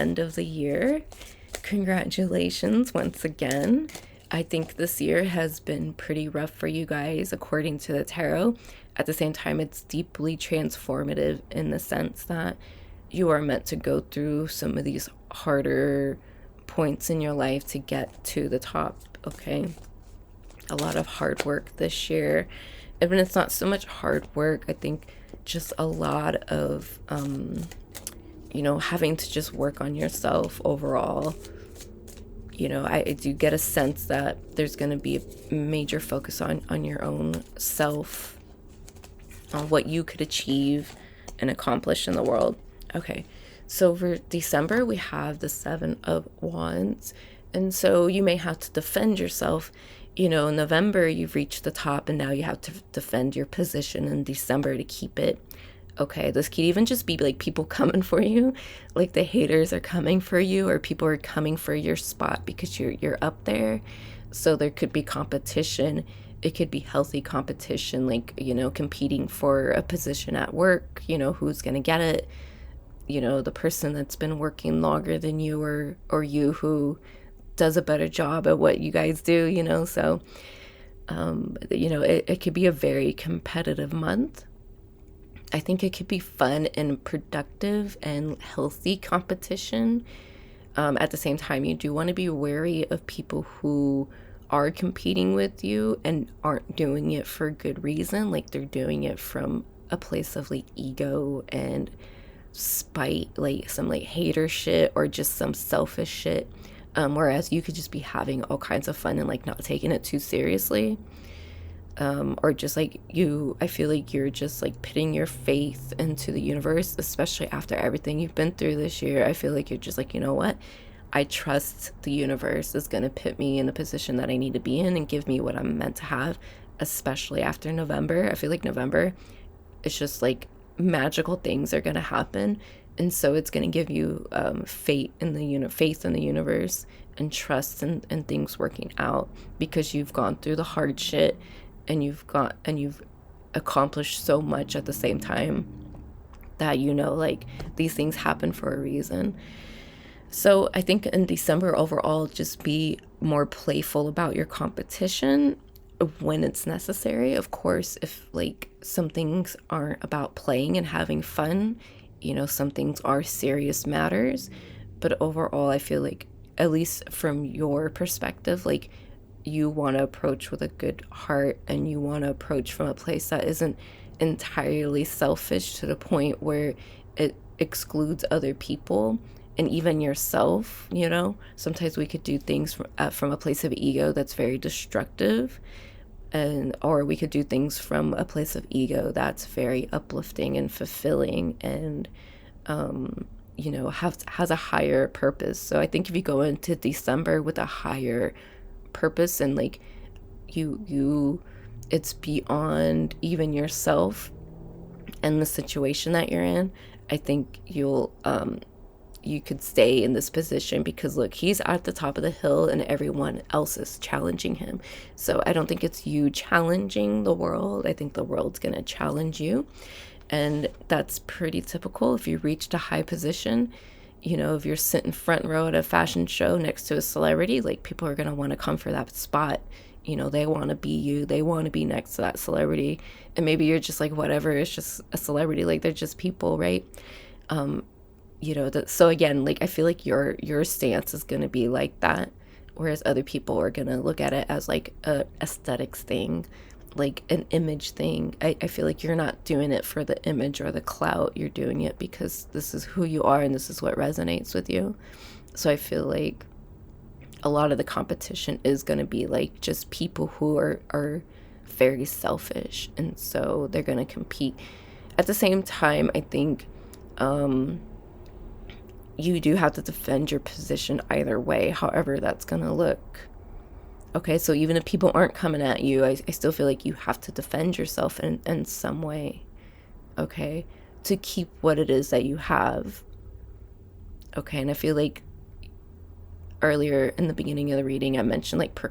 end of the year. Congratulations once again. I think this year has been pretty rough for you guys according to the tarot. At the same time, it's deeply transformative in the sense that you are meant to go through some of these harder points in your life to get to the top, okay? A lot of hard work this year. And it's not so much hard work, I think just a lot of, having to just work on yourself overall. I do get a sense that there's going to be a major focus on your own self, on what you could achieve and accomplish in the world. Okay, so for December, we have the Seven of Wands. And so you may have to defend yourself. In November, you've reached the top, and now you have to defend your position in December to keep it. Okay, this could even just be like people coming for you, like the haters are coming for you, or people are coming for your spot because you're up there. So there could be competition. It could be healthy competition, like, competing for a position at work, who's going to get it. The person that's been working longer than you, or you who does a better job at what you guys do, so, it could be a very competitive month. I think it could be fun and productive and healthy competition. At the same time, you do want to be wary of people who are competing with you and aren't doing it for good reason. Like they're doing it from a place of like ego and spite, like some like hater shit or just some selfish shit. Whereas you could just be having all kinds of fun and like not taking it too seriously. Or just like I feel like you're just like putting your faith into the universe, especially after everything you've been through this year. I feel like you're just like, you know what? I trust the universe is going to put me in the position that I need to be in and give me what I'm meant to have, especially after November. I feel like November, it's just like magical things are going to happen. And so it's going to give you faith in the universe and trust in things working out, because you've gone through the hard shit and you've accomplished so much at the same time that like these things happen for a reason. So I think in December overall, just be more playful about your competition when it's necessary. Of course, if like some things aren't about playing and having fun, some things are serious matters. But overall, I feel like, at least from your perspective, like you want to approach with a good heart, and you want to approach from a place that isn't entirely selfish to the point where it excludes other people and even yourself. Sometimes we could do things from a place of ego that's very destructive, or we could do things from a place of ego that's very uplifting and fulfilling and has a higher purpose. So I think if you go into December with a higher purpose and like it's beyond even yourself and the situation that you're in, I think you could stay in this position because look, he's at the top of the hill and everyone else is challenging him. So I don't think it's you challenging the world. I think the world's going to challenge you. And that's pretty typical. If you reached a high position, if you're sitting front row at a fashion show next to a celebrity, like people are going to want to come for that spot. They want to be you. They want to be next to that celebrity. And maybe you're just like, whatever, it's just a celebrity. Like they're just people, right? So again, like I feel like your stance is going to be like that, whereas other people are going to look at it as like a aesthetics thing, like an image thing. I feel like you're not doing it for the image or the clout. You're doing it because this is who you are and this is what resonates with you. So I feel like a lot of the competition is going to be like just people who are very selfish, and so they're going to compete. At the same time, I think you do have to defend your position either way, however that's going to look. Okay, so even if people aren't coming at you, I still feel like you have to defend yourself in some way, okay, to keep what it is that you have. Okay, and I feel like earlier in the beginning of the reading, I mentioned like